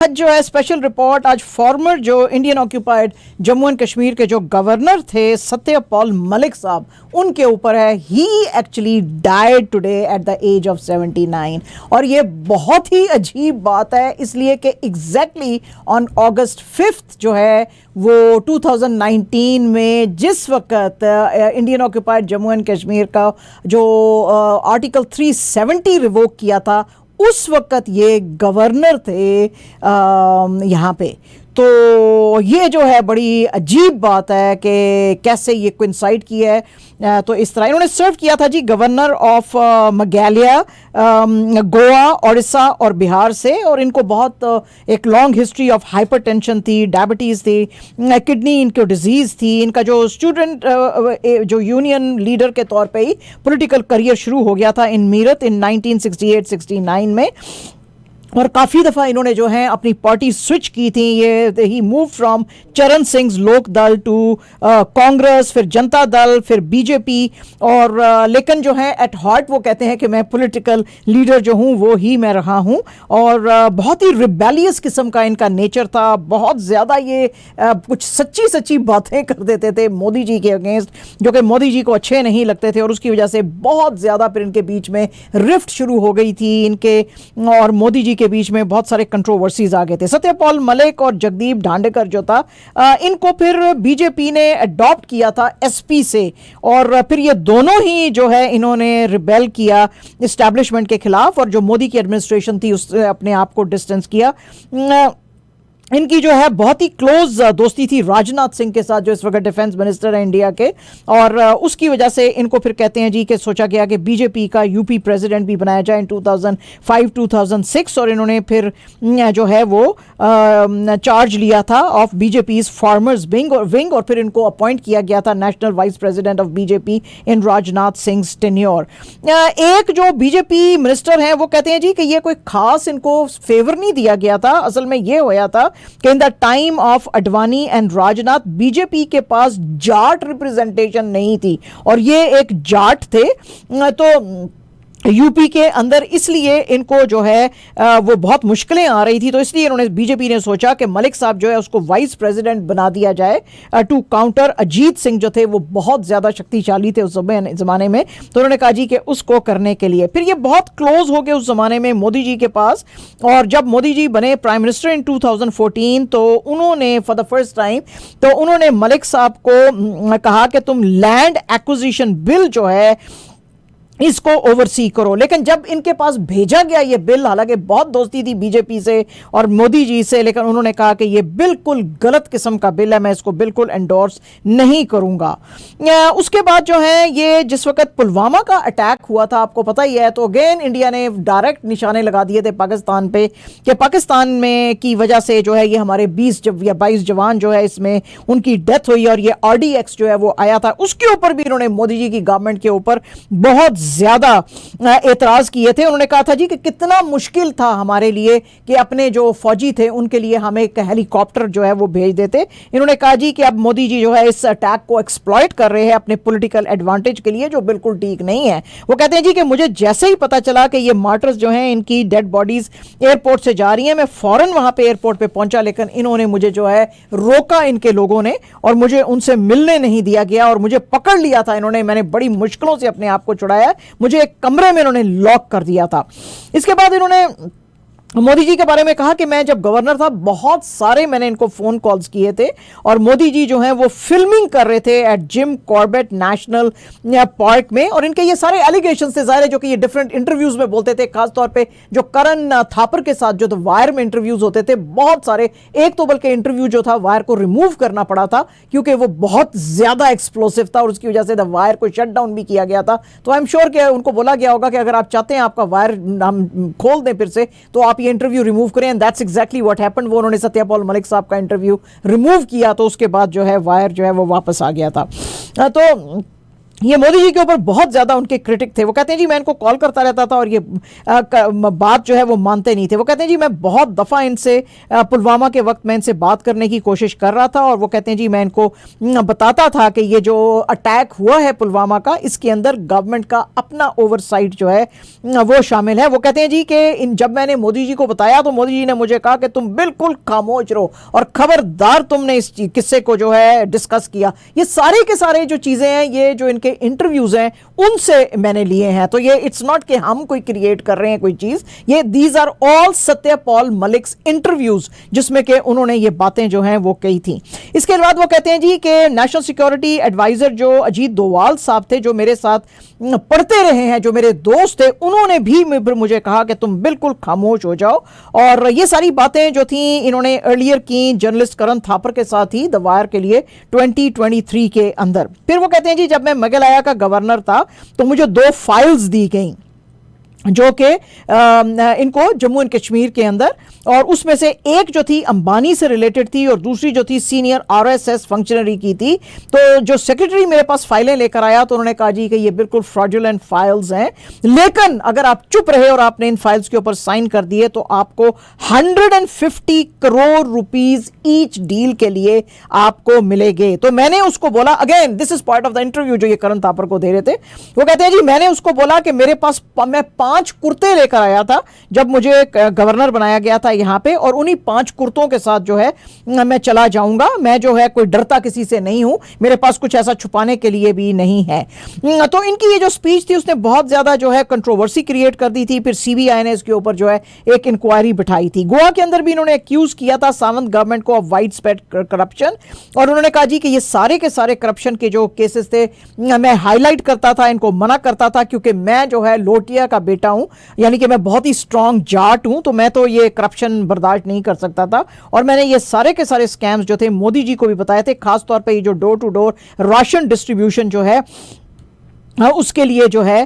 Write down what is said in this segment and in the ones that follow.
आज जो है स्पेशल रिपोर्ट, आज फॉर्मर जो Indian occupied Jammu and Kashmir के जो गवर्नर थे सत्यपाल मलिक साहब, उनके ऊपर है। He actually died today at the age of 79। और ये बहुत ही अजीब बात है, इसलिए कि एग्जैक्टली ऑन अगस्त 5 जो है वो 2019 में, जिस वक्त Indian occupied Jammu and Kashmir का जो आर्टिकल 370 रिवोक किया था, उस वक्त ये गवर्नर थे यहाँ पे। तो ये जो है बड़ी अजीब बात है कि कैसे ये कोइंसाइड किया है। तो इस तरह इन्होंने सर्व किया था जी, गवर्नर ऑफ मेघालय, गोवा, उड़ीसा और बिहार से। और इनको बहुत एक लॉन्ग हिस्ट्री ऑफ हाइपरटेंशन थी, डायबिटीज़ थी, किडनी इनको डिजीज़ थी। इनका जो स्टूडेंट जो यूनियन लीडर के तौर पे ही पॉलिटिकल करियर शुरू हो गया था इन मीरत इन 1968-69 में। और काफ़ी दफ़ा इन्होंने जो है अपनी पार्टी स्विच की थी। ये ही मूव फ्रॉम चरण सिंह लोक दल टू कांग्रेस, फिर जनता दल, फिर बीजेपी। और लेकिन जो है एट हार्ट वो कहते हैं कि मैं पॉलिटिकल लीडर जो हूँ वो ही मैं रहा हूँ। और बहुत ही रिबेलियस किस्म का इनका नेचर था। बहुत ज़्यादा ये कुछ सच्ची सच्ची बातें कर देते थे मोदी जी के अगेंस्ट, जो कि मोदी जी को अच्छे नहीं लगते थे। और उसकी वजह से बहुत ज़्यादा फिर इनके बीच में रिफ्ट शुरू हो गई थी इनके और मोदी जी के बीच में। बहुत सारे कंट्रोवर्सीज आ गए थे। सत्यपाल मलिक और जगदीप ढांडेकर जो था, इनको फिर बीजेपी ने अडॉप्ट किया था एसपी से। और फिर ये दोनों ही जो है इन्होंने रिबेल किया इस्टेब्लिशमेंट के खिलाफ, और जो मोदी की एडमिनिस्ट्रेशन थी उससे अपने आप को डिस्टेंस किया। इनकी जो है बहुत ही क्लोज दोस्ती थी राजनाथ सिंह के साथ, जो इस वक्त डिफेंस मिनिस्टर है इंडिया के। और उसकी वजह से इनको फिर कहते हैं जी कि सोचा गया कि बीजेपी का यूपी प्रेसिडेंट भी बनाया जाए इन 2005-2006। और इन्होंने फिर जो है वो चार्ज लिया था ऑफ बीजेपी फार्मर्स विंग, और फिर इनको अपॉइंट किया गया था national vice president of BJP in Rajnath Singh tenure. एक जो बीजेपी मिनिस्टर हैं वो कहते हैं जी कि ये कोई खास इनको फेवर नहीं दिया गया था। असल में ये होया था कि in the time of Advani and Rajnath BJP के पास जाट रिप्रेजेंटेशन नहीं थी, और ये एक जाट थे। तो यूपी के अंदर इसलिए इनको जो है वो बहुत मुश्किलें आ रही थी। तो इसलिए इन्होंने बीजेपी ने सोचा कि मलिक साहब जो है उसको वाइस प्रेसिडेंट बना दिया जाए टू काउंटर अजीत सिंह जो थे वो बहुत ज़्यादा शक्तिशाली थे उस ज़माने में। तो उन्होंने कहा जी कि उसको करने के लिए फिर ये बहुत क्लोज हो गए उस ज़माने में मोदी जी के पास। और जब मोदी जी बने प्राइम मिनिस्टर इन 2014, तो उन्होंने फॉर द फर्स्ट टाइम तो उन्होंने मलिक साहब को कहा कि तुम लैंड एक्विजिशन बिल जो है इसको ओवरसी करो। लेकिन जब इनके पास भेजा गया ये बिल, हालांकि बहुत दोस्ती थी बीजेपी से और मोदी जी से, लेकिन उन्होंने कहा कि ये बिल्कुल गलत किस्म का बिल है, मैं इसको बिल्कुल एंडोर्स नहीं करूंगा। उसके बाद जो है ये जिस वक्त पुलवामा का अटैक हुआ था, आपको पता ही है, तो अगेन इंडिया ने डायरेक्ट निशाने लगा दिए थे पाकिस्तान पे कि पाकिस्तान में की वजह से जो है ये हमारे 20 या 22 जवान जो है इसमें उनकी डेथ हुई। और ये RDX जो है वो आया था, उसके ऊपर भी इन्होंने मोदी जी की गवर्नमेंट के ऊपर बहुत ज्यादा एतराज किए थे। उन्होंने कहा था जी कि कितना मुश्किल था हमारे लिए कि अपने जो फौजी थे उनके लिए हम एक हेलीकॉप्टर जो है वो भेज देते। इन्होंने कहा जी कि अब मोदी जी जो है इस अटैक को एक्सप्लॉइट कर रहे हैं अपने पॉलिटिकल एडवांटेज के लिए, जो बिल्कुल ठीक नहीं है। वो कहते हैं जी कि मुझे जैसे ही पता चला कि ये मार्टर्स जो हैं इनकी डेड बॉडीज एयरपोर्ट से जा रही हैं, मैं फौरन वहां पे एयरपोर्ट पे पहुंचा। लेकिन इन्होंने मुझे जो है रोका इनके लोगों ने, और मुझे उनसे मिलने नहीं दिया गया और मुझे पकड़ लिया था इन्होंने। मैंने बड़ी मुश्किलों से अपने आप को छुड़ाया, मुझे एक कमरे में इन्होंने लॉक कर दिया था। इसके बाद इन्होंने मोदी जी के बारे में कहा कि मैं जब गवर्नर था बहुत सारे मैंने इनको फोन कॉल्स किए थे, और मोदी जी जो हैं वो फिल्मिंग कर रहे थे at Jim Corbett National Park में। और इनके ये सारे एलिगेशंस थे ज़ाहिर है, जो कि ये डिफरेंट इंटरव्यूज में बोलते थे, खासतौर पे जो करण थापर के साथ जो तो वायर में इंटरव्यूज होते थे बहुत सारे। एक तो बल्कि इंटरव्यू जो था वायर को रिमूव करना पड़ा था क्योंकि वो बहुत ज्यादा एक्सप्लोसिव था, और उसकी वजह से वायर को शट डाउन भी किया गया था। तो आई एम श्योर कि उनको बोला गया होगा कि अगर आप चाहते हैं आपका वायर हम खोल दें फिर से, तो आप ये इंटरव्यू रिमूव करें। And that's exactly what happened. वो उन्होंने सत्यपाल मलिक साहब का इंटरव्यू रिमूव किया, तो उसके बाद जो है वायर जो है वो वापस आ गया था। तो ये मोदी जी के ऊपर बहुत ज्यादा उनके क्रिटिक थे। वो कहते हैं जी मैं इनको कॉल करता रहता था और ये बात जो है वो मानते नहीं थे। वो कहते हैं जी मैं बहुत दफा इनसे पुलवामा के वक्त मैं इनसे बात करने की कोशिश कर रहा था और वो कहते हैं जी मैं इनको बताता था कि ये जो अटैक हुआ है पुलवामा का, इसके अंदर गवर्नमेंट का अपना ओवरसाइट जो है वो शामिल है। वो कहते हैं जी कि जब मैंने मोदी जी को बताया तो मोदी जी ने मुझे कहा कि तुम बिल्कुल खामोश रहो और खबरदार तुमने इस किस्से को जो है डिस्कस किया। ये सारे के सारे जो चीजें हैं, ये जो इनके इंटरव्यूज हैं उनसे मैंने लिए हैं। तो ये इट्स नॉट कि हम कोई क्रिएट कर रहे हैं कोई चीज, ये these are all Satyapal Malik's interviews जिसमें कि उन्होंने ये बातें जो हैं वो कही थी। इसके बाद वो कहते हैं जी कि नेशनल सिक्योरिटी एडवाइजर जो अजीत डोवाल साहब थे, जो मेरे साथ पढ़ते रहे हैं, जो मेरे दोस्त थे, उन्होंने भी मुझे कहा कि तुम बिल्कुल खामोश हो जाओ। और ये सारी बातें जो थी इन्होंने अर्लियर की जर्नलिस्ट करण थापर के साथ ही द वायर के लिए 2023 के अंदर। फिर वो कहते हैं जी जब मैं मेघालय का गवर्नर था तो मुझे 2 फाइल्स दी गई जो कि इनको जम्मू एंड कश्मीर के अंदर, और उसमें से एक जो थी अंबानी से रिलेटेड थी और दूसरी जो थी सीनियर आरएसएस फंक्शनरी की थी। तो जो सेक्रेटरी मेरे पास फाइलें लेकर आया तो उन्होंने कहा जी कि ये बिल्कुल फ्रॉडुलेंट फाइल्स हैं, लेकिन अगर आप चुप रहे और आपने इन फाइल्स के ऊपर साइन कर दिए तो आपको 150 करोड़ रुपीस ईच डील के लिए आपको मिलेंगे। तो मैंने उसको बोला, again this is part of the interview जो ये करण थापर को दे रहे थे। वो कहते हैं जी मैंने उसको बोला कि मेरे पास मैं 5 कुर्ते लेकर आया था जब मुझे गवर्नर बनाया गया था यहां पे, और उन्हीं 5 कुर्तों के साथ जो है मैं चला जाऊंगा। मैं जो है कोई डरता किसी से नहीं हूं, मेरे पास कुछ ऐसा छुपाने के लिए भी नहीं है। तो इनकी ये जो स्पीच थी उसने बहुत ज्यादा जो है कंट्रोवर्सी क्रिएट कर दी थी। फिर सीबीआई ने इसके ऊपर जो है एक इंक्वायरी बिठाई थी। गोवा के अंदर भी इन्होंने एक्यूज किया था सावंत गवर्नमेंट को ऑफ वाइड स्प्रेड करप्शन, और उन्होंने कहा जी कि ये सारे के सारे करप्शन के जो केसेस थे मैं हाईलाइट करता था, इनको मना करता था, क्योंकि मैं जो है लोटिया का बेटा हूं, यानी कि मैं बहुत ही स्ट्रांग जाट हूं, तो मैं तो ये करप्शन बर्दाश्त नहीं कर सकता था। और मैंने ये सारे के सारे स्कैम्स जो थे मोदी जी को भी बताए थे, खासतौर पे ये जो door to door ration distribution जो है उसके लिए जो है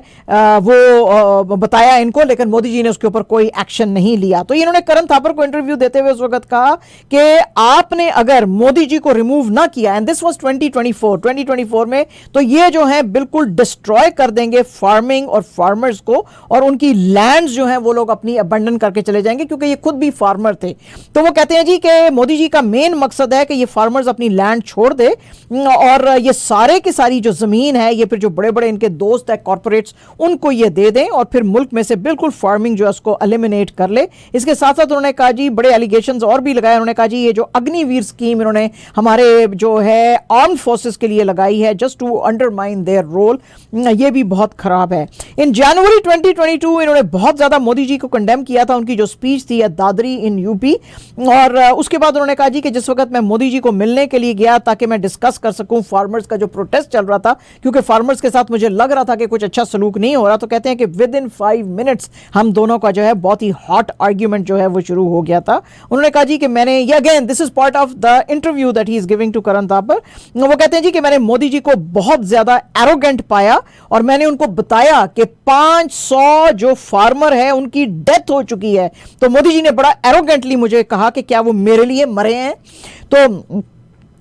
वो बताया इनको, लेकिन मोदी जी ने उसके ऊपर कोई एक्शन नहीं लिया। तो इन्होंने करण थापर को इंटरव्यू देते हुए उस वक्त कहा कि आपने अगर मोदी जी को रिमूव ना किया, एंड दिस वाज 2024 में, तो ये जो है बिल्कुल डिस्ट्रॉय कर देंगे फार्मिंग और फार्मर्स को, और उनकी लैंड्स जो है वो लोग अपनी अबंडन करके चले जाएंगे, क्योंकि ये खुद भी फार्मर थे। तो वो कहते हैं जी कि मोदी जी का मेन मकसद है कि ये फार्मर्स अपनी लैंड छोड़ दे और ये सारे की सारी जो जमीन है ये फिर जो बड़े बड़े इनके दोस्त है कॉर्पोरेट्स उनको ये दे दें, और फिर मुल्क में से बिल्कुल फार्मिंग जो है उसको एलिमिनेट कर ले। इसके साथ साथ उन्होंने कहा जी बड़े एलिगेशंस और भी लगाए। उन्होंने कहा जी ये जो अग्निवीर स्कीम इन्होंने हमारे जो है आर्म फोर्सेस के लिए लगाई है just to undermine their role, ये भी बहुत खराब है। इन जनवरी 2022 इन्होंने बहुत ज्यादा मोदी जी को कंडेम किया था, उनकी जो स्पीच थी दादरी इन यूपी, और उसके बाद उन्होंने कहा जी कि जिस वक्त मैं मोदी जी को मिलने के लिए गया ताकि मैं डिस्कस कर सकूं फार्मर्स का जो प्रोटेस्ट चल रहा था, क्योंकि फार्मर्स के साथ मुझे लग रहा था कि कुछ अच्छा सलूक नहीं हो रहा, तो कहते हैं कि विद इन 5 मिनट्स हम दोनों का जो है बहुत ही हॉट आर्ग्यूमेंट जो है वो शुरू हो गया था। उन्होंने कहा जी कि मैंने ये, again this is part of the interview that he is giving to Karan Thapar, वो कहते हैं जी कि मैंने मोदी जी को बहुत ज्यादा एरोगेंट पाया और मैंने उनको बताया कि 500 जो फार्मर है उनकी डेथ हो चुकी है। तो मोदी जी ने बड़ा एरोगेंटली मुझे कहा कि क्या वो मेरे लिए मरे हैं। तो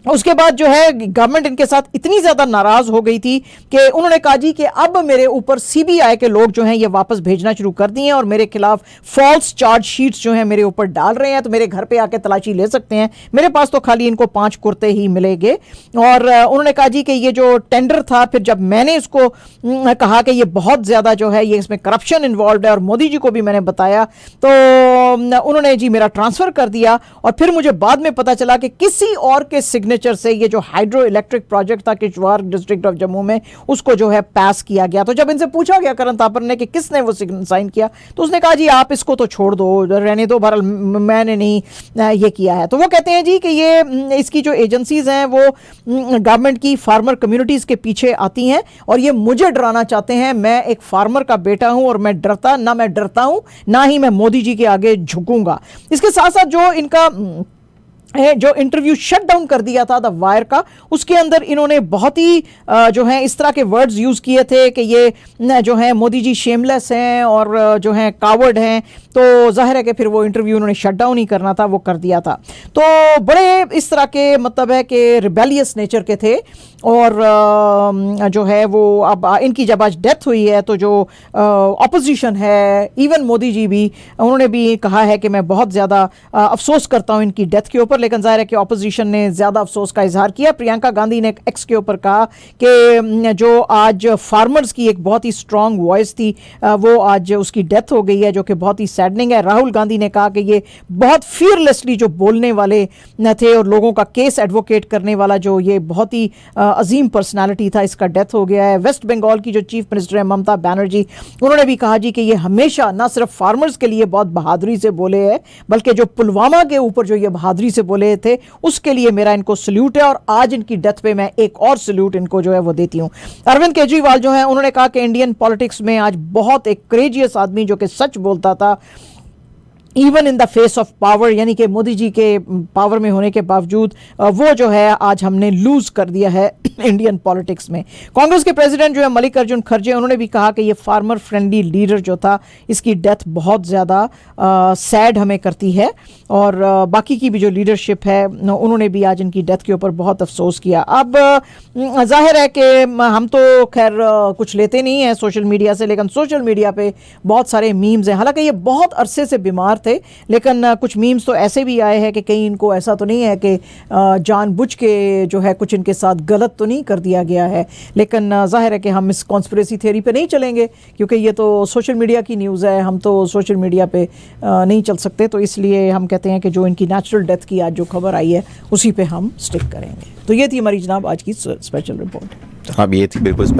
उसके बाद जो है गवर्नमेंट इनके साथ इतनी ज्यादा नाराज हो गई थी कि उन्होंने कहा जी कि अब मेरे ऊपर सीबीआई के लोग जो हैं ये वापस भेजना शुरू कर दिए हैं और मेरे खिलाफ फॉल्स चार्ज शीट्स जो हैं मेरे ऊपर डाल रहे हैं, तो मेरे घर पे आके तलाशी ले सकते हैं। मेरे पास तो खाली इनको 5 कुर्ते ही मिलेंगे। और उन्होंने कहा जी कि ये जो टेंडर था, फिर जब मैंने इसको कहा कि ये बहुत ज्यादा जो है ये इसमें करप्शन इन्वॉल्व है और मोदी जी को भी मैंने बताया, तो उन्होंने जी मेरा ट्रांसफर कर दिया। और फिर मुझे बाद में पता चला कि किसी और के सिग्नेचर से ये जो हाइड्रो इलेक्ट्रिक प्रोजेक्ट था किश्तवाड़ डिस्ट्रिक्ट ऑफ जम्मू में, उसको जो है पास किया गया। तो जब इनसे पूछा गया करण थापर ने कि किसने वो साइन किया, तो उसने कहा जी आप इसको तो छोड़ दो, रहने दो, बहरहाल मैंने नहीं ये किया है। तो वो कहते हैं जी कि ये इसकी जो एजेंसीज हैं वो गवर्नमेंट की फार्मर कम्युनिटीज के पीछे आती हैं और ये मुझे डराना चाहते हैं। मैं एक फार्मर का बेटा हूं और मैं डरता हूं, ना ही मैं मोदी जी के आगे झुकूंगा। इसके साथ साथ जो इनका जो इंटरव्यू शट डाउन कर दिया था द वायर का, उसके अंदर इन्होंने बहुत ही जो है इस तरह के वर्ड्स यूज़ किए थे कि ये जो है मोदी जी शेमलेस हैं और जो है कावर्ड हैं। तो जाहिर है कि फिर वो इंटरव्यू उन्होंने शट डाउन ही करना था, वो कर दिया था। तो बड़े इस तरह के मतलब है कि रिबेलियस नेचर के थे। और जो है वो अब इनकी जब आज डेथ हुई है तो जो ऑपोजिशन है, इवन मोदी जी भी, उन्होंने भी कहा है कि मैं बहुत ज़्यादा अफसोस करता हूँ इनकी डेथ के ऊपर। लेकिन जाहिर है कि ऑपोजिशन ने ज़्यादा अफसोस का इजहार किया। प्रियंका गांधी ने एक्स के ऊपर कहा कि जो आज फार्मर्स की एक बहुत ही स्ट्रॉन्ग वॉइस थी वो आज उसकी डेथ हो गई है, जो कि बहुत ही सैडनिंग है। राहुल गांधी ने कहा कि ये बहुत फियरलेसली जो बोलने वाले थे और लोगों का केस एडवोकेट करने वाला जो ये बहुत ही अजीम पर्सनालिटी था, इसका डेथ हो गया है। वेस्ट बंगाल की जो चीफ मिनिस्टर है ममता बनर्जी, उन्होंने भी कहा जी कि ये हमेशा ना सिर्फ फार्मर्स के लिए बहुत बहादुरी से बोले हैं, बल्कि जो पुलवामा के ऊपर जो ये बहादुरी से बोले थे उसके लिए मेरा इनको सल्यूट है। और आज इनकी डेथ पे मैं एक और सल्यूट इनको जो है वो देती हूँ। अरविंद केजरीवाल जो है उन्होंने कहा कि इंडियन पॉलिटिक्स में आज बहुत एक करेजियस आदमी जो कि सच बोलता था even in the face of power, यानी कि मोदी जी के पावर में होने के बावजूद वो जो है आज हमने लूज कर दिया है इंडियन पॉलिटिक्स में। कांग्रेस के प्रेसिडेंट जो है मल्लिकार्जुन खड़गे, उन्होंने भी कहा कि ये फार्मर फ्रेंडली लीडर जो था इसकी डेथ बहुत ज़्यादा सैड हमें करती है। और बाकी की भी जो लीडरशिप है उन्होंने भी आज इनकी डेथ के ऊपर बहुत अफसोस किया। अब जाहिर है कि हम तो खैर कुछ लेते नहीं हैं सोशल मीडिया से, लेकिन सोशल मीडिया पे बहुत सारे मीम्स हैं। हालांकि ये बहुत अरसे से बीमार थे, लेकिन कुछ मीम्स तो ऐसे भी आए हैं कि कहीं इनको ऐसा तो नहीं है कि जानबूझ के जो है कुछ इनके साथ गलत तो नहीं कर दिया गया है। लेकिन जाहिर है कि हम इस कॉन्स्पिरेसी थ्योरी पे नहीं चलेंगे, क्योंकि ये तो सोशल मीडिया की न्यूज़ है, हम तो सोशल मीडिया पे नहीं चल सकते। तो इसलिए हम कहते हैं कि जो इनकी नेचुरल डेथ की आज जो खबर आई है उसी पे हम स्टिक करेंगे। तो ये थी हमारी जनाब आज की स्पेशल रिपोर्ट। हाँ, ये थी बिल्कुल